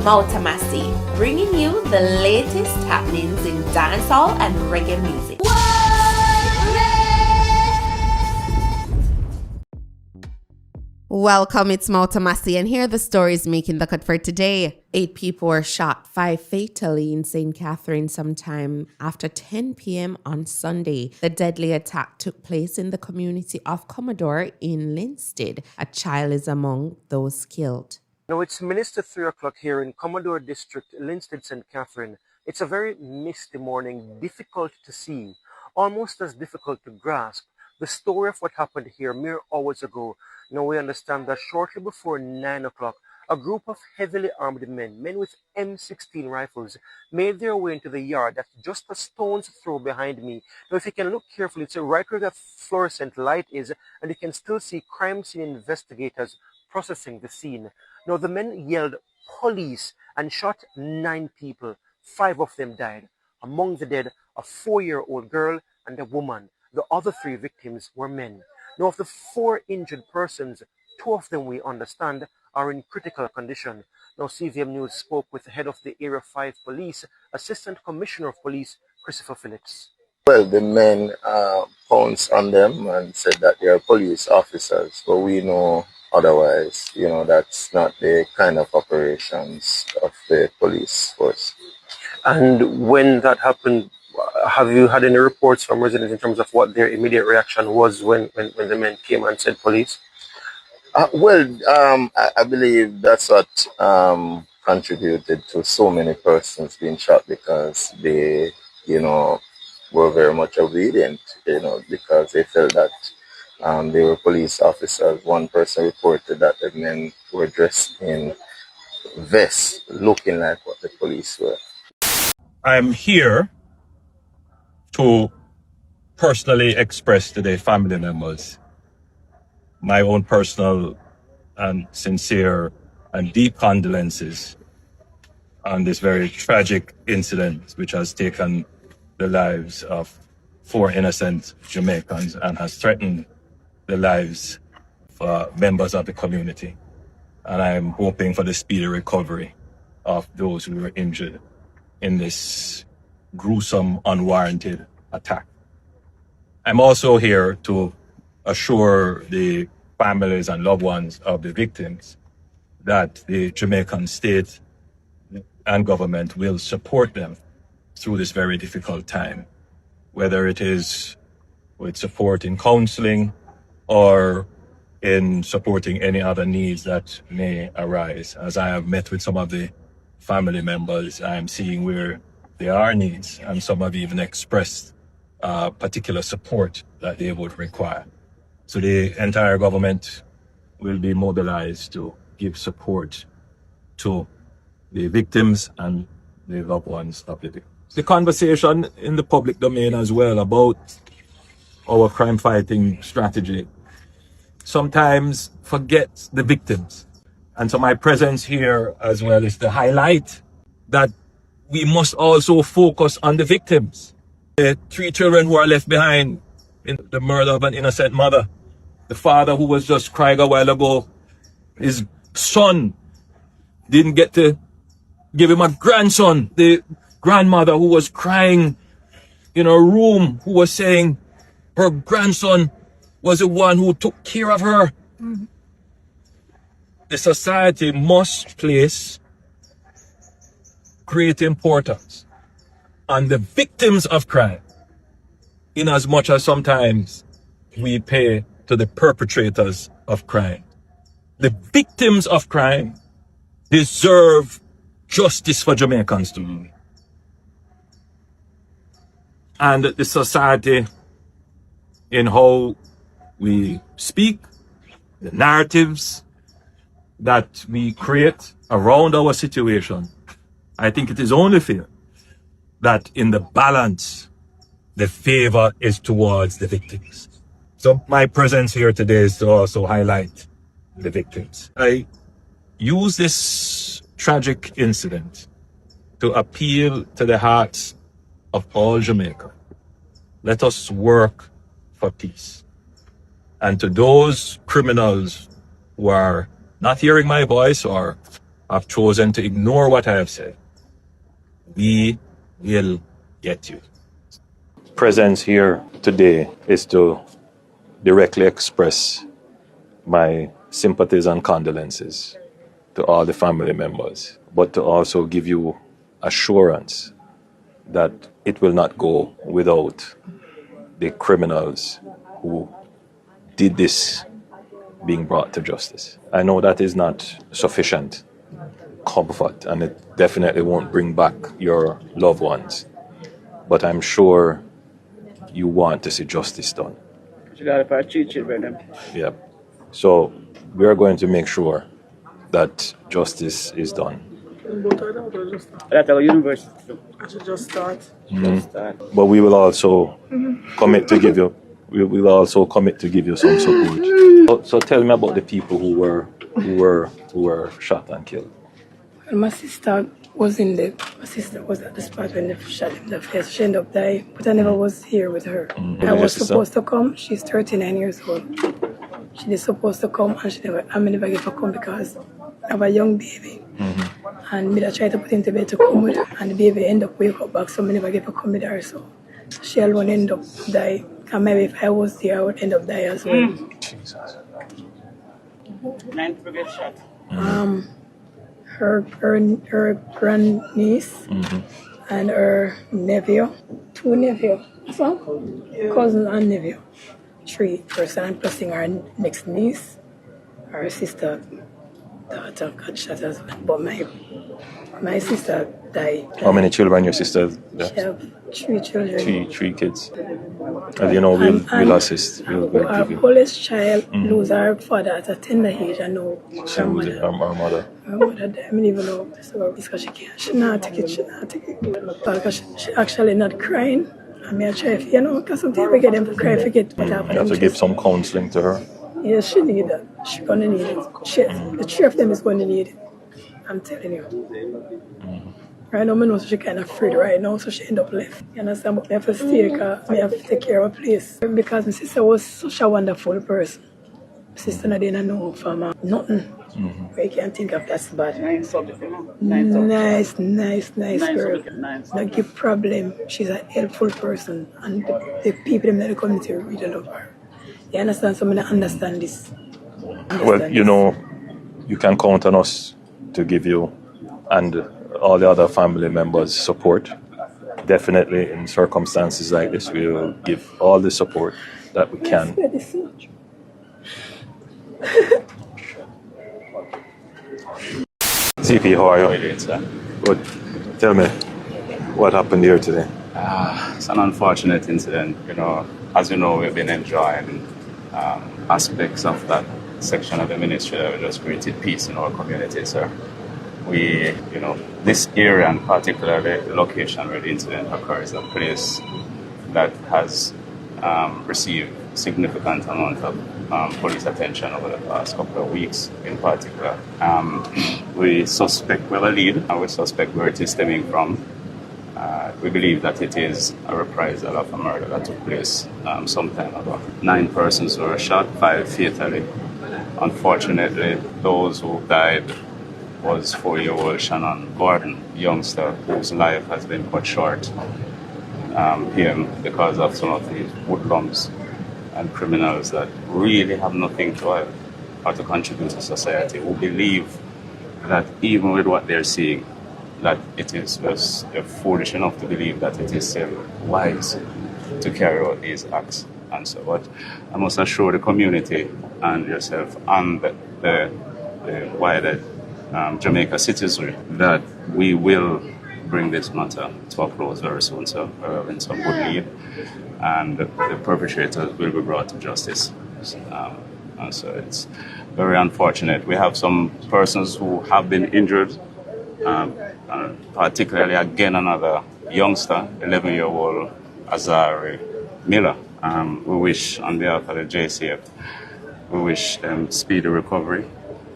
Mouta, Massi, bringing you the latest happenings in dancehall and reggae music. Welcome, it's Mouta Massi, and here are the stories making the cut for today. 8 people were shot, 5 fatally in St. Catherine sometime after 10 p.m. on Sunday. The deadly attack took place in the community of Commodore in Linstead. A child is among those killed. Now, it's minutes to 3 o'clock here in Commodore District, Linstead, St. Catherine. It's a very misty morning, difficult to see, almost as difficult to grasp the story of what happened here mere hours ago. Now, we understand that shortly before 9 o'clock, a group of heavily armed men with M16 rifles, made their way into the yard that's just a stone's throw behind me. Now, if you can look carefully, it's right where that fluorescent light is, and you can still see crime scene investigators processing the scene. Now, the men yelled police and shot 9 people. 5 of them died. Among the dead, a 4-year-old girl and a woman. The other 3 victims were men. Now, of the 4 injured persons, 2 of them, we understand, are in critical condition. Now, CVM News spoke with the head of the Area 5 Police, Assistant Commissioner of Police, Christopher Phillips. Well, the men pounced on them and said that they are police officers, but we know otherwise. You know, that's not the kind of operations of the police force. And when that happened, have you had any reports from residents in terms of what their immediate reaction was when the men came and said police? I believe that's what contributed to so many persons being shot, because they, were very much obedient, because they felt that they were police officers. One person reported that the men were dressed in vests, looking like what the police were. I'm here to personally express to the family members my own personal and sincere and deep condolences on this very tragic incident which has taken the lives of 4 innocent Jamaicans and has threatened the lives of members of the community. And I'm hoping for the speedy recovery of those who were injured in this gruesome, unwarranted attack. I'm also here to assure the families and loved ones of the victims that the Jamaican state and government will support them through this very difficult time, whether it is with support in counseling or in supporting any other needs that may arise. As I have met with some of the family members, I am seeing where there are needs, and some have even expressed particular support that they would require. So the entire government will be mobilized to give support to the victims and the loved ones of the victims. The conversation in the public domain as well about our crime fighting strategy sometimes forgets the victims. And so my presence here as well is to highlight that we must also focus on the victims. The 3 children who are left behind in the murder of an innocent mother. The father who was just crying a while ago, his son didn't get to give him a grandson. The grandmother who was crying in her room, who was saying her grandson was the one who took care of her. Mm-hmm. The society must place great importance on the victims of crime, in as much as sometimes we pay to the perpetrators of crime. The victims of crime deserve justice for Jamaicans to do. And the society, in how we speak, the narratives that we create around our situation, I think it is only fair that in the balance, the favor is towards the victims. So my presence here today is to also highlight the victims. I use this tragic incident to appeal to the hearts of all Jamaica. Let us work for peace. And to those criminals who are not hearing my voice or have chosen to ignore what I have said, we will get you. Presence here today is to directly express my sympathies and condolences to all the family members, but to also give you assurance that it will not go without the criminals who did this being brought to justice. I know that is not sufficient comfort, and it definitely won't bring back your loved ones, but I'm sure you want to see justice done. Yeah. So we are going to make sure that justice is done. At our university. I should just start. But we will also commit to give you. We will also commit to give you some support. So tell me about the people who were shot and killed. My sister was at the spot when they shot him in the face. She ended up dying, but I never was here with her. I was supposed to come. She's 39 years old. She is supposed to come, and I never get to come because I have a young baby. And me try to put him to bed to come with her, and the baby end up wake up back, so I never get to come with her. So she alone end up die. And maybe if I was there, I would end up die as well. Jesus. 9 people get shot. Her grandniece and her nephew, 2 nephews, cousin and nephew, 3 person, plus her next niece, her sister, daughter got shot as well. But my sister died. How many children your sister? She have 3 children. Three kids. And you know, we'll assist. We'll our give you. oldest child lose her father at a tender age. I know Same with our mother. my mother died. I don't even know because she can't. She not take it. Because she actually not crying. I mean, I try, because sometimes we get them to cry, forget what happened. You have to give some counseling to her. Yes, she need that. She's going to need it. The 3 of them is going to need it. I'm telling you. Right now, I know she kind of afraid right now, so she end up left. You understand? But I have to stay because I have to take care of a place. Because my sister was such a wonderful person. My sister didn't know from nothing. I can't think of that's bad. Nice girl. Not give problem. She's a helpful person. And the people in the community really love her. You understand? So I understand this. Well, you can count on us to give you and all the other family members support. Definitely in circumstances like this, we will give all the support that we can. CP, how are you? Good. Tell me, what happened here today? It's an unfortunate incident. As you know, we've been enjoying aspects of that section of the ministry that we just created peace in our community, sir. We, this area and particularly the location where the incident occurs, a place that has received significant amount of police attention over the past couple of weeks in particular. We suspect we have a lead, and we suspect where it is stemming from. We believe that it is a reprisal of a murder that took place some time ago. 9 persons were shot, 5 fatally. Unfortunately, those who died was 4-year-old Shannon Gordon, youngster whose life has been cut short because of some of these hoodlums and criminals that really have nothing to add or to contribute to society, who believe that even with what they're seeing, that it is just they're foolish enough to believe that it is still wise to carry out these acts. And so, but I must assure the community and yourself and the wider Jamaica citizenry that we will bring this matter to a close very soon, so we're having some good lead, and the perpetrators will be brought to justice. And so it's very unfortunate. We have some persons who have been injured, particularly again another youngster, 11-year-old Azari Miller. We wish, on behalf of the JCF, we wish them speedy recovery.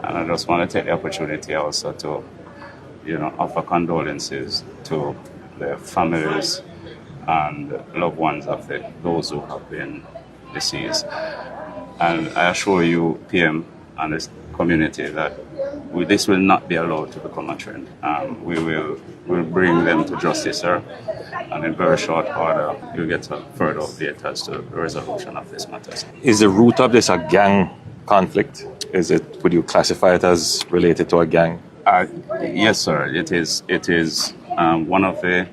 And I just want to take the opportunity also to, offer condolences to the families and loved ones of those who have been deceased. And I assure you, PM, and the community that this will not be allowed to become a trend. We'll bring them to justice, sir, and in very short order, you'll get a further update as to the resolution of this matter. Is the root of this a gang conflict? Would you classify it as related to a gang? Yes, sir. It is. One of the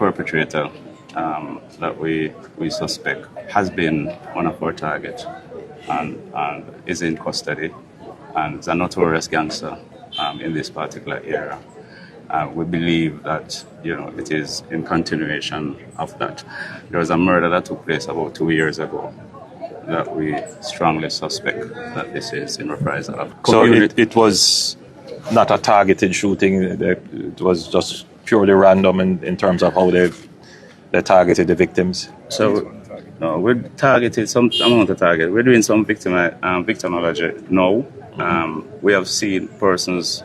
perpetrator that we suspect has been one of our targets and is in custody and is a notorious gangster in this particular area. We believe that it is in continuation of that. There was a murder that took place about 2 years ago that we strongly suspect that this is in reprisal of. So it was not a targeted shooting. It was just purely random in terms of how they targeted the victims. So no, we targeted some amount of target. We're doing some victimology now. We have seen persons,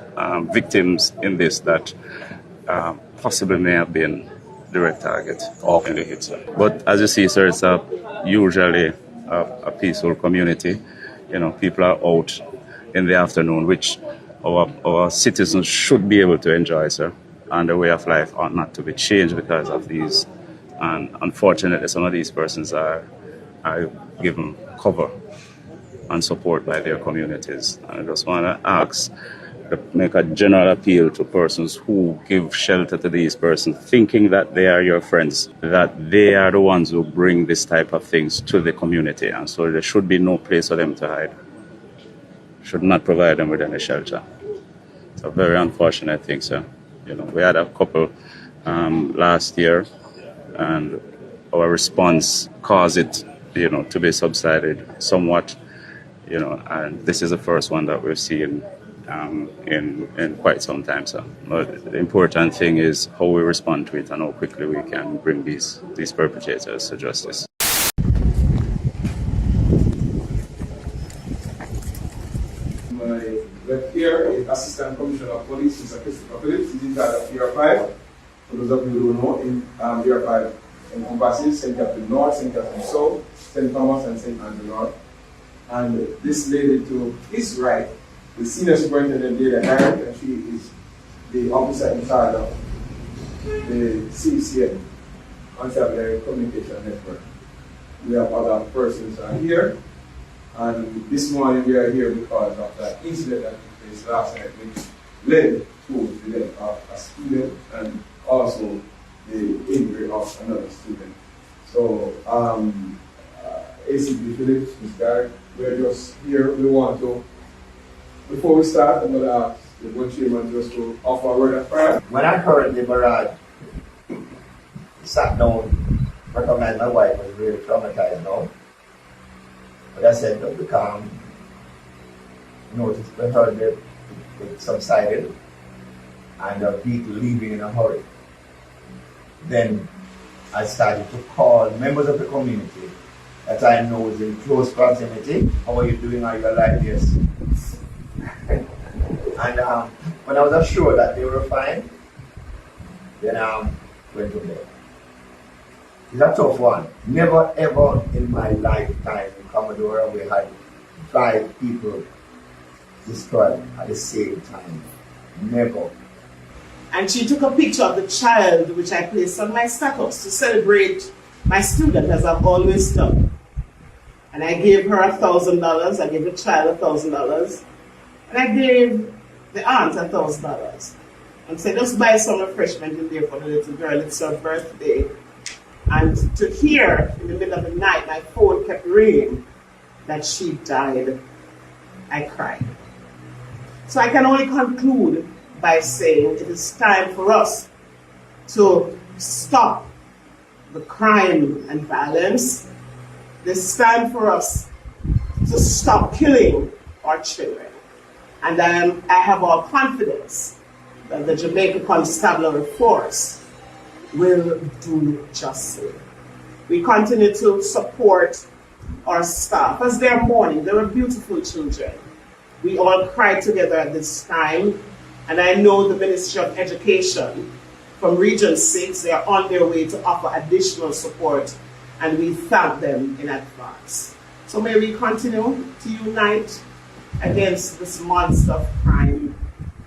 victims in this that possibly may have been direct target in the hit. But as you see, sir, it's usually a peaceful community. People are out in the afternoon, which our citizens should be able to enjoy, sir. And the way of life ought not to be changed because of these. And unfortunately, some of these persons are given cover and support by their communities. And I just want to make a general appeal to persons who give shelter to these persons, thinking that they are your friends, that they are the ones who bring this type of things to the community. And so there should be no place for them to hide. Should not provide them with any shelter. It's a very unfortunate thing, sir. We had a couple last year, and our response caused it, to be subsided somewhat, and this is the first one that we've seen in quite some time, sir. But the important thing is how we respond to it and how quickly we can bring these perpetrators to justice. My left here is Assistant Commissioner of Police, Mr. Christopher Phillips. He's in charge of Pier 5. For those of you who don't know, in Pier 5 encompasses St. Catherine North, St. Catherine South, St. Thomas, and St. Andrew North. And this lady to his right, the Senior Superintendent Data Harriet, and she is the officer in charge of the CCN, Constabulary Communication Network. We have other persons here. And this morning we are here because of that incident that took place last night, which led to the death of a student and also the injury of another student. So, ACP Phillips, Ms. Garrett, we're just here. We want to, before we start, I'm going to ask the board chairman just to offer a word of prayer. When I heard the barrage, sat down, recognized my wife was really traumatized now. But I said, don't be calm. Noticed when it subsided and people leaving in a hurry. Then I started to call members of the community that I know is in close proximity. How are you doing? Are you alive? Yes. And when I was assured that they were fine, then I went to bed. It's a tough one. Never ever in my lifetime in Commodore we had 5 people destroyed at the same time. Never. And she took a picture of the child, which I placed on my status to celebrate my student, as I've always done. And I gave her $1,000, I gave the child $1,000, and I gave the aunt $1,000. And said, just buy some refreshment in there for the little girl, it's her birthday. And to hear in the middle of the night, my phone kept ringing that she died, I cried. So I can only conclude by saying it is time for us to stop the crime and violence. It's time for us to stop killing our children. And I have all confidence that the Jamaica Constabulary Force will do justly. We continue to support our staff as they're mourning. They were beautiful children. We all cried together at this time, and I know the Ministry of Education from Region 6, they are on their way to offer additional support, and we thank them in advance. So may we continue to unite against this monster of crime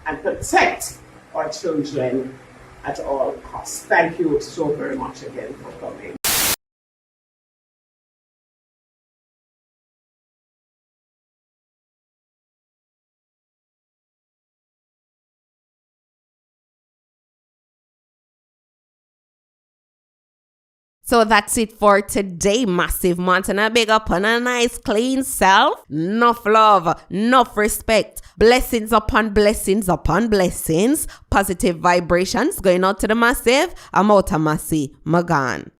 and protect our children at all costs. Thank you so very much again for coming. So that's it for today, Massive Montana. Big up on a nice clean self. Enough love, enough respect. Blessings upon blessings upon blessings. Positive vibrations going out to the Massive. I'm Mouta Massi. Magan.